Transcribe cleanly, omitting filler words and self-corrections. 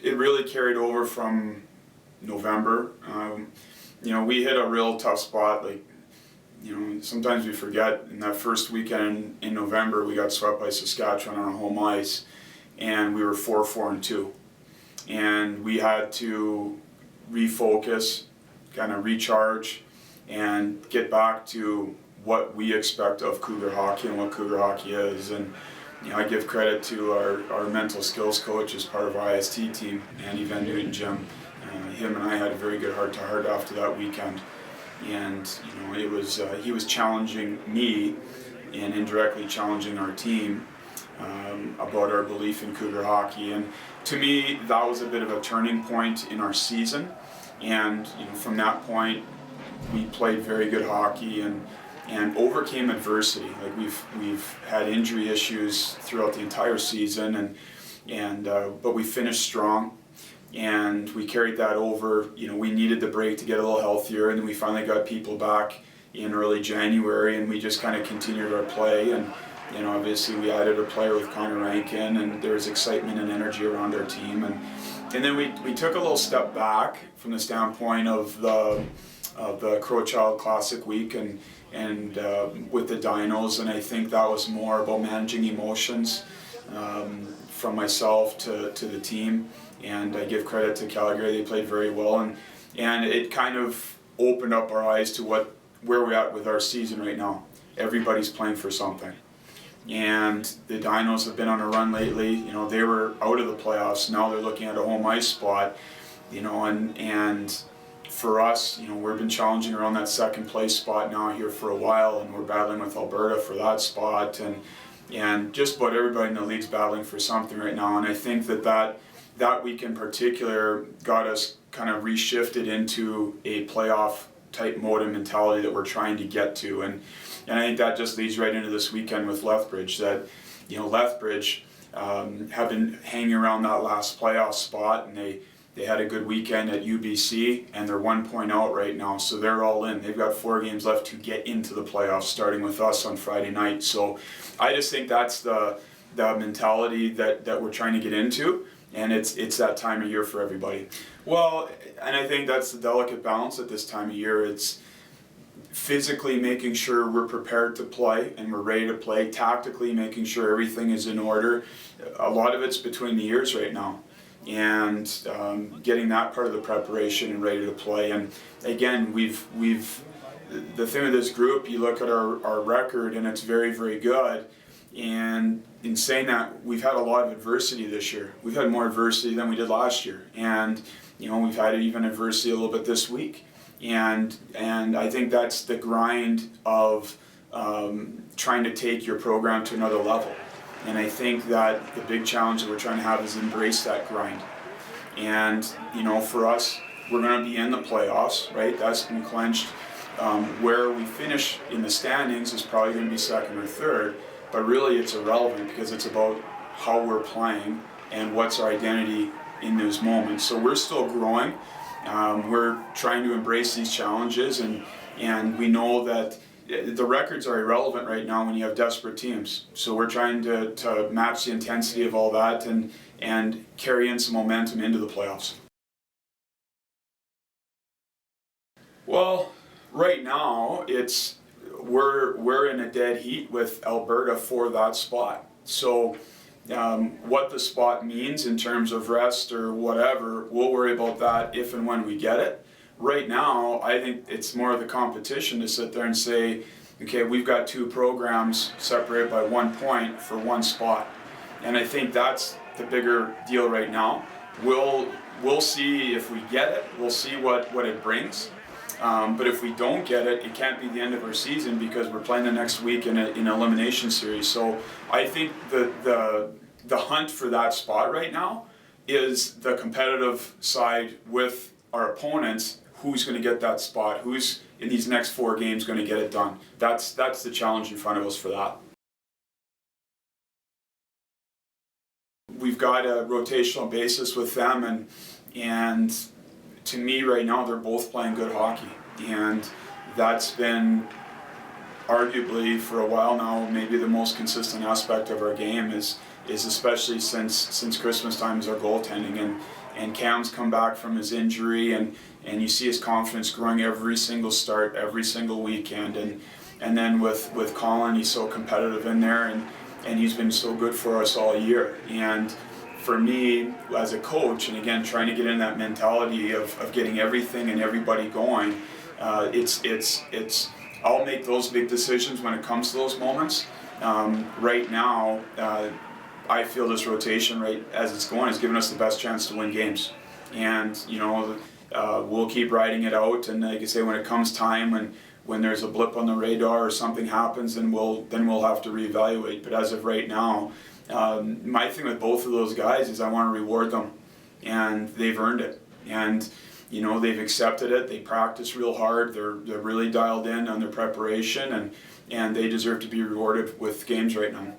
it really carried over from November. We hit a real tough spot. Sometimes we forget. In that first weekend in November, we got swept by Saskatchewan on our home ice, and we were 4-4-2, and we had to refocus, kind of recharge, and get back to what we expect of Cougar hockey and what Cougar hockey is. And I give credit to our mental skills coach as part of our IST team, Andy Van Newton Jim. Him and I had a very good heart-to-heart after that weekend, and he was challenging me and indirectly challenging our team about our belief in Cougar hockey. And to me, that was a bit of a turning point in our season. And from that point, we played very good hockey and overcame adversity. Like we've had injury issues throughout the entire season, but we finished strong, and we carried that over. We needed the break to get a little healthier, and then we finally got people back in early January, and we just kind of continued our play. And obviously we added a player with Connor Rankin, and there was excitement and energy around our team. And then we took a little step back from the standpoint of the Crowchild Classic week and with the Dinos, and I think that was more about managing emotions from myself to the team. And I give credit to Calgary; they played very well, and it kind of opened up our eyes to where we're at with our season right now. Everybody's playing for something, and the Dinos have been on a run lately. They were out of the playoffs. Now they're looking at a home ice spot. And for us, we've been challenging around that second place spot now here for a while, and we're battling with Alberta for that spot, and just about everybody in the league's battling for something right now. And I think that week in particular got us kind of reshifted into a playoff type mode and mentality that we're trying to get to. And I think that just leads right into this weekend with Lethbridge, that Lethbridge have been hanging around that last playoff spot, and they had a good weekend at UBC, and they're 1 point out right now, so they're all in. They've got 4 games left to get into the playoffs, starting with us on Friday night. So I just think that's the mentality that we're trying to get into, and it's that time of year for everybody. Well, and I think that's the delicate balance at this time of year. It's physically making sure we're prepared to play and we're ready to play, tactically making sure everything is in order. A lot of it's between the ears right now, and getting that part of the preparation and ready to play. And again, the thing with this group, you look at our record, and it's very, very good. And in saying that, we've had a lot of adversity this year. We've had more adversity than we did last year, and we've had even adversity a little bit this week. And I think that's the grind of trying to take your program to another level. And I think that the big challenge that we're trying to have is embrace that grind. And for us, we're going to be in the playoffs, right? That's been clinched. Where we finish in the standings is probably going to be second or third, but really it's irrelevant because it's about how we're playing and what's our identity in those moments. So we're still growing. We're trying to embrace these challenges, and we know that the records are irrelevant right now when you have desperate teams. So we're trying to match the intensity of all that and carry in some momentum into the playoffs. Well, right now we're in a dead heat with Alberta for that spot. So what the spot means in terms of rest or whatever, we'll worry about that if and when we get it. Right now, I think it's more of the competition to sit there and say, okay, we've got 2 programs separated by 1 point for 1 spot. And I think that's the bigger deal right now. We'll see if we get it. We'll see what it brings. But if we don't get it, it can't be the end of our season because we're playing the next week in an elimination series. So I think the hunt for that spot right now is the competitive side with our opponents. Who's going to get that spot? Who's in these next 4 games going to get it done? That's the challenge in front of us for that. We've got a rotational basis with them, and to me right now they're both playing good hockey, and that's been arguably for a while now maybe the most consistent aspect of our game is especially since Christmas time is our goaltending, and Cam's come back from his injury, and you see his confidence growing every single start, every single weekend, and then with Colin, he's so competitive in there, and he's been so good for us all year. And for me as a coach, and again trying to get in that mentality of getting everything and everybody going, it's I'll make those big decisions when it comes to those moments. Right now, I feel this rotation right as it's going has given us the best chance to win games, and we'll keep riding it out. And like I say, when it comes time, when there's a blip on the radar or something happens, then we'll have to reevaluate. But as of right now, my thing with both of those guys is I want to reward them, and they've earned it, and they've accepted it. They practice real hard. They're really dialed in on their preparation, and they deserve to be rewarded with games right now.